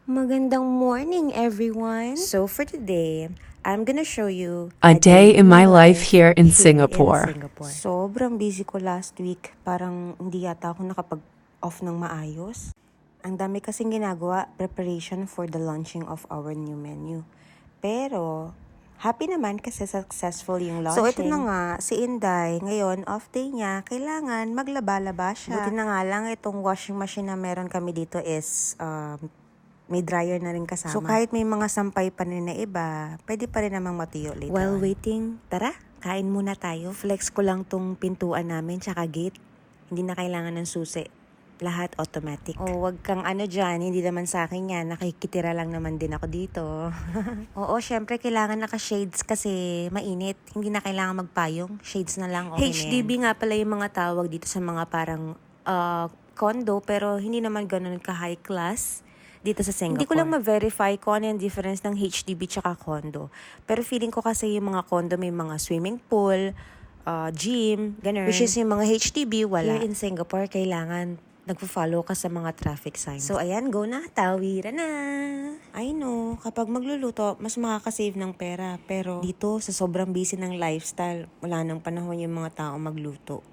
Magandang morning, everyone! So for today, I'm gonna show you A day in my life here in Singapore. Sobrang busy ko last week. Parang hindi yata ako nakapag-off ng maayos. Ang dami kasing ginagawa, preparation for the launching of our new menu. Pero, happy naman kasi successful yung launching. So ito na nga, si Inday, ngayon off day niya, kailangan maglaba-laba siya. Buti na nga lang itong washing machine na meron kami dito is may dryer na rin kasama. So kahit may mga sampay pa rin na iba, pwede pa rin namang matuyo later. While waiting, tara, kain muna tayo. Flex ko lang tong pintuan namin, tsaka gate. Hindi na kailangan ng susi. Lahat automatic. Oh, wag kang ano dyan, hindi naman sa akin yan. Nakikitira lang naman din ako dito. Oo, syempre kailangan naka-shades kasi mainit. Hindi na kailangan magpayong. Shades na lang, okay HDB nga pala yung mga tawag dito sa mga parang condo, pero hindi naman ganun ka-high class dito sa Singapore. Hindi ko lang ma-verify kung ano yung difference ng HDB tsaka condo. Pero feeling ko kasi yung mga condo may mga swimming pool, gym, ganun. Which is yung mga HDB, wala. Here in Singapore, kailangan nagpo-follow ka sa mga traffic signs. So, ayan, go na. Tawiran na. I know, kapag magluluto, mas makakasave ng pera. Pero dito, sa sobrang busy ng lifestyle, wala nang panahon yung mga tao magluto.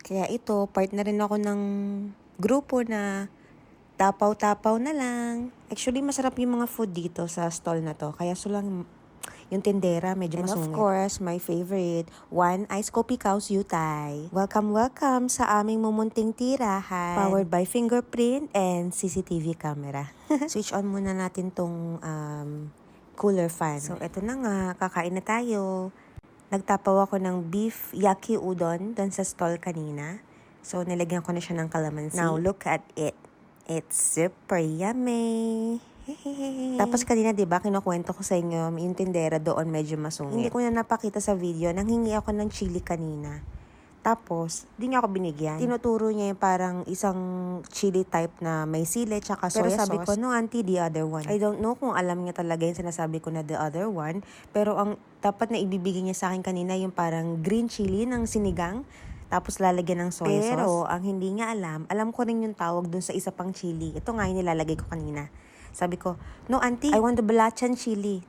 Kaya ito, part na rin ako ng grupo na tapaw-tapaw na lang. Actually, masarap yung mga food dito sa stall na to. Kaya sulang yung tindera, medyo masungit. And of course, my favorite, one iced coffee Caos Yutay. Welcome, welcome sa aming mumunting tirahan. Powered by fingerprint and CCTV camera. Switch on muna natin tong cooler fan. So, eto na nga, kakain na tayo. Nagtapaw ako ng beef yaki udon doon sa stall kanina. So, nilagyan ko na siya ng calamansi. Now, look at it. It's super yummy. Tapos kanina, diba, kinukwento ko sa inyo, yung tindera doon medyo masungit. Hindi ko na napakita sa video, nanghingi ako ng chili kanina. Tapos, di niya ako binigyan. Tinuturo niya yung parang isang chili type na may sili tsaka soya sauce. Pero sabi ko, no auntie, the other one. I don't know kung alam niya talaga yung sinasabi ko na the other one. Pero ang dapat na ibibigay niya sa akin kanina yung parang green chili ng sinigang. Tapos lalagyan ng soya sauce. Pero ang hindi niya alam ko rin yung tawag dun sa isa pang chili. Ito nga yung nilalagay ko kanina. Sabi ko, no auntie, I want the belacan chili.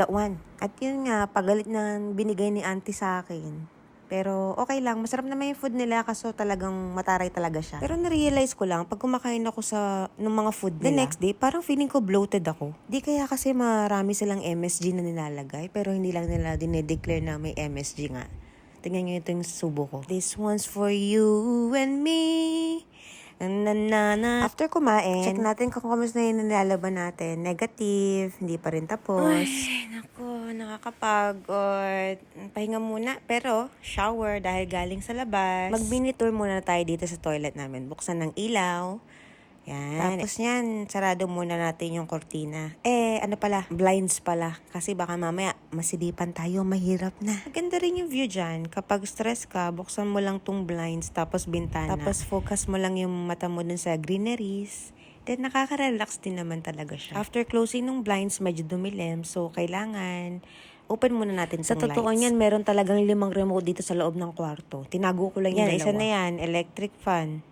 That one. At yun nga, pagalit na binigay ni auntie sa akin. Pero okay lang, masarap naman yung food nila kaso talagang mataray talaga siya. Pero na-realize ko lang, pag kumakain ako sa ng mga food nila, the next day, parang feeling ko bloated ako. Di kaya kasi marami silang MSG na nilalagay, pero hindi lang nila dinedeclare na may MSG nga. Tingnan nyo ito yung subo ko. This one's for you and me. Na. After kumain, check natin kung kamusta na yung nilalaban natin. Negative, hindi pa rin tapos. Ay, naku, nakakapagod. Pahinga muna, pero shower dahil galing sa labas. Mag-mini tour muna tayo dito sa toilet namin. Buksan ng ilaw. Yan. Tapos yan, sarado muna natin yung kortina. Ano pala? Blinds pala. Kasi baka mamaya, masilipan tayo, mahirap na. Maganda rin yung view dyan. Kapag stress ka, buksan mo lang tong blinds, tapos bintana. Tapos focus mo lang yung mata mo dun sa greeneries. Then nakaka-relax din naman talaga siya. After closing ng blinds, medyo dumilim. So, kailangan open muna natin sa totoo niyan, meron talagang 5 remote dito sa loob ng kwarto. Tinago ko lang yung dalawa. Isa na yan, electric fan.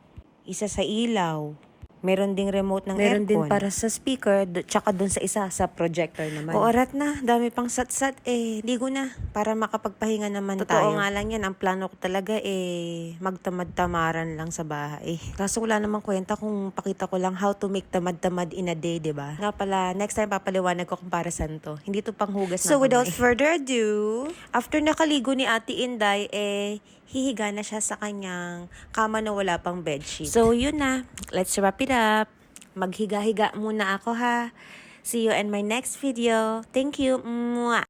Isa sa ilaw. Meron ding remote ng aircon. Meron din para sa speaker, tsaka dun sa isa, sa projector naman. O, orat na. Dami pang sat-sat. Ligo na. Para makapagpahinga naman tayo. Totoo nga lang yan. Ang plano ko talaga, magtamad-tamaran lang sa bahay. Kaso wala namang kwenta kung pakita ko lang how to make tamad-tamad in a day, diba? Nga pala, next time papaliwanag ko kung para saan to. Hindi to panghugas na. So, without further ado, after nakaligo ni Ate Inday, hihiga na siya sa kanyang kama na wala pang bedsheet. So, yun na. Let's wrap it up. Maghiga-higa muna ako ha. See you in my next video. Thank you. Mwah!